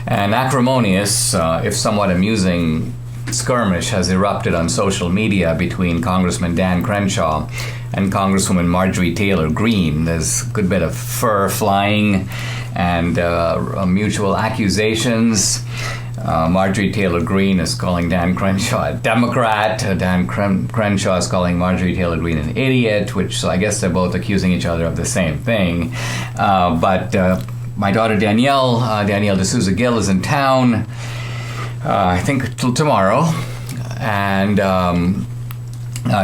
An acrimonious, if somewhat amusing, skirmish has erupted on social media between Congressman Dan Crenshaw and Congresswoman Marjorie Taylor Greene. There's a good bit of fur flying and mutual accusations. Marjorie Taylor Greene is calling Dan Crenshaw a Democrat. Dan Crenshaw is calling Marjorie Taylor Greene an idiot, which so I guess they're both accusing each other of the same thing. But my daughter Danielle D'Souza Gill is in town, I think till tomorrow, and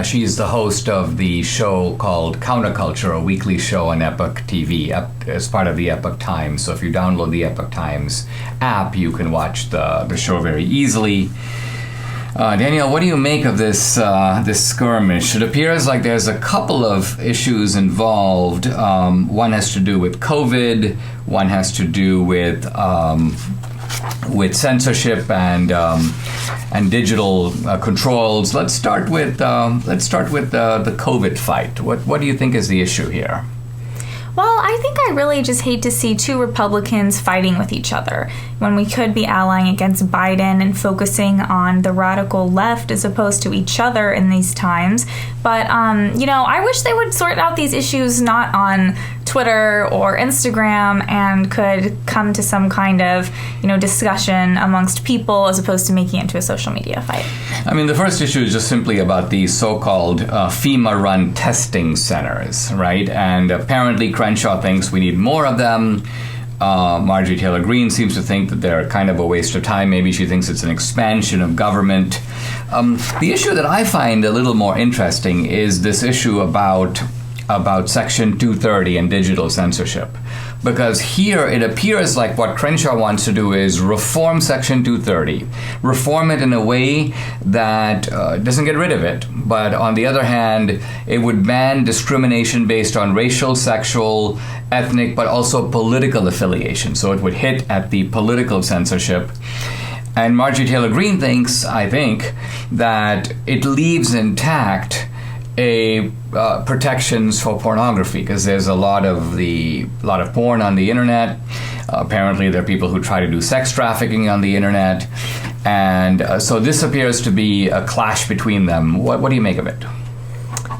she's the host of the show called Counterculture, a weekly show on Epoch TV as part of the Epoch Times. So if you download the Epoch Times app, you can watch the show very easily. Danielle, what do you make of this skirmish? It appears like there's a couple of issues involved. One has to do with COVID. One has to do with censorship and digital controls. Let's start with the COVID fight. What do you think is the issue here? Well, I think I really just hate to see two Republicans fighting with each other when we could be allying against Biden and focusing on the radical left as opposed to each other in these times. But, I wish they would sort out these issues not on Twitter or Instagram and could come to some kind of, discussion amongst people as opposed to making it into a social media fight. I mean, the first issue is just simply about these so-called FEMA-run testing centers, right? And apparently Crenshaw thinks we need more of them. Marjorie Taylor Greene seems to think that they're kind of a waste of time. Maybe she thinks it's an expansion of government. The issue that I find a little more interesting is this issue about Section 230 and digital censorship. Because here it appears like what Crenshaw wants to do is reform Section 230, reform it in a way that doesn't get rid of it, but on the other hand, it would ban discrimination based on racial, sexual, ethnic, but also political affiliation. So it would hit at the political censorship. And Marjorie Taylor Greene thinks, I think, that it leaves intact protections for pornography, because there's a lot of porn on the internet. Apparently, there are people who try to do sex trafficking on the internet, and so this appears to be a clash between them. What do you make of it?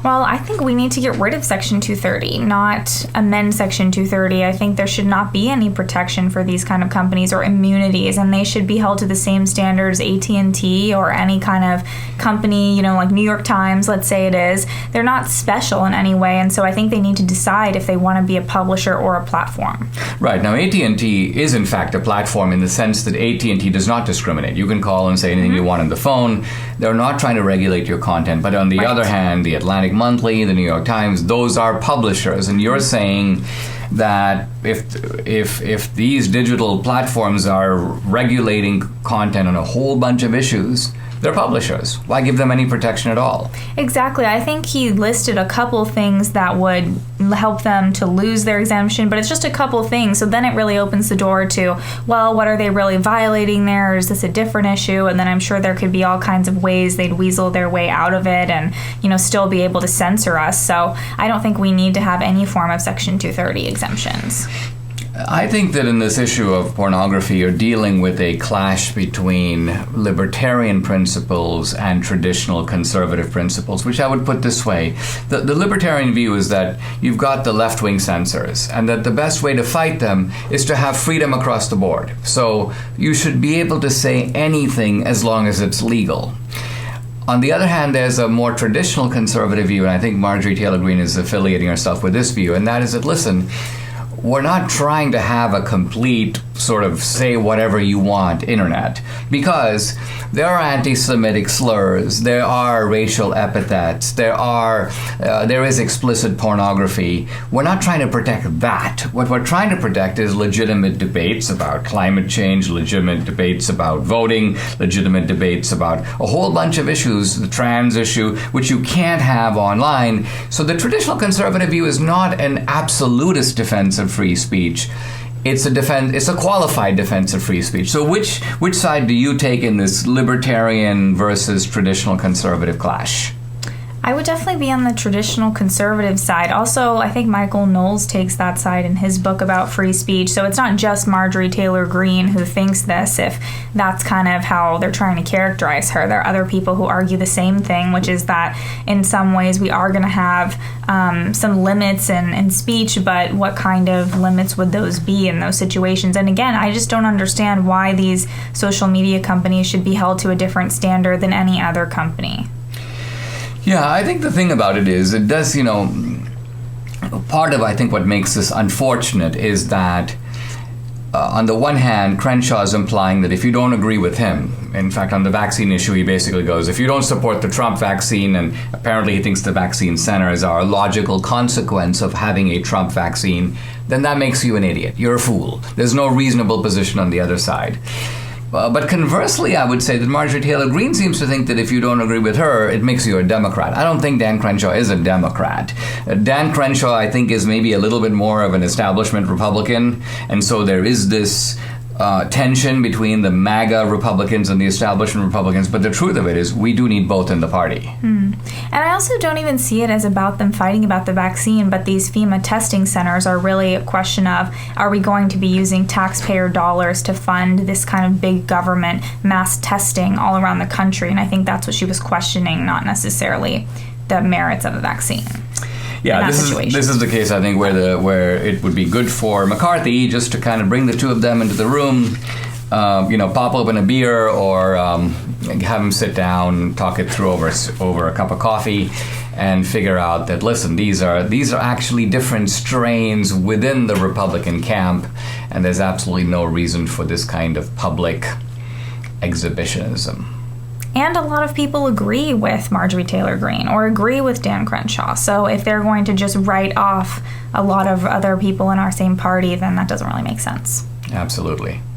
Well, I think we need to get rid of Section 230, not amend Section 230. I think there should not be any protection for these kind of companies or immunities, and they should be held to the same standards AT&T or any kind of company, like New York Times, let's say it is. They're not special in any way, and so I think they need to decide if they want to be a publisher or a platform. Right. Now, AT&T is, in fact, a platform in the sense that AT&T does not discriminate. You can call and say anything you want on the phone. They're not trying to regulate your content. But on the other hand, the Atlantic Monthly, the New York Times, those are publishers. And you're saying that if these digital platforms are regulating content on a whole bunch of issues, they're publishers. Why give them any protection at all? Exactly. I think he listed a couple things that would help them to lose their exemption, but it's just a couple things. So then it really opens the door to, well, what are they really violating there? Or is this a different issue? And then I'm sure there could be all kinds of ways they'd weasel their way out of it and, still be able to censor us. So I don't think we need to have any form of Section 230 exemptions. I think that in this issue of pornography, you're dealing with a clash between libertarian principles and traditional conservative principles, which I would put this way. The libertarian view is that you've got the left-wing censors, and that the best way to fight them is to have freedom across the board. So you should be able to say anything as long as it's legal. On the other hand, there's a more traditional conservative view, and I think Marjorie Taylor Greene is affiliating herself with this view, and that is that, listen, we're not trying to have a complete sort of say whatever you want internet, because there are anti-Semitic slurs, there are racial epithets, there is explicit pornography. We're not trying to protect that. What we're trying to protect is legitimate debates about climate change, legitimate debates about voting, legitimate debates about a whole bunch of issues, the trans issue, which you can't have online. So the traditional conservative view is not an absolutist defense of free speech. It's a qualified defense of free speech. So which side do you take in this libertarian versus traditional conservative clash? I would definitely be on the traditional conservative side. Also, I think Michael Knowles takes that side in his book about free speech. So it's not just Marjorie Taylor Greene who thinks this, if that's kind of how they're trying to characterize her. There are other people who argue the same thing, which is that in some ways we are going to have some limits in speech, but what kind of limits would those be in those situations? And again, I just don't understand why these social media companies should be held to a different standard than any other company. Yeah, I think the thing about it is, it does, part of, I think, what makes this unfortunate is that on the one hand, Crenshaw is implying that if you don't agree with him, in fact, on the vaccine issue, he basically goes, if you don't support the Trump vaccine, and apparently he thinks the vaccine centers are a logical consequence of having a Trump vaccine, then that makes you an idiot. You're a fool. There's no reasonable position on the other side. But conversely, I would say that Marjorie Taylor Greene seems to think that if you don't agree with her, it makes you a Democrat. I don't think Dan Crenshaw is a Democrat. Dan Crenshaw, I think, is maybe a little bit more of an establishment Republican, and so there is this tension between the MAGA Republicans and the establishment Republicans, but the truth of it is we do need both in the party. And I also don't even see it as about them fighting about the vaccine, but these FEMA testing centers are really a question of, are we going to be using taxpayer dollars to fund this kind of big government mass testing all around the country? And I think that's what she was questioning, not necessarily the merits of a vaccine. Yeah, this is the case, I think, where it would be good for McCarthy just to kind of bring the two of them into the room, pop open a beer, or have them sit down, talk it through over a cup of coffee, and figure out that, listen, these are actually different strains within the Republican camp, and there's absolutely no reason for this kind of public exhibitionism. And a lot of people agree with Marjorie Taylor Greene or agree with Dan Crenshaw. So if they're going to just write off a lot of other people in our same party, then that doesn't really make sense. Absolutely.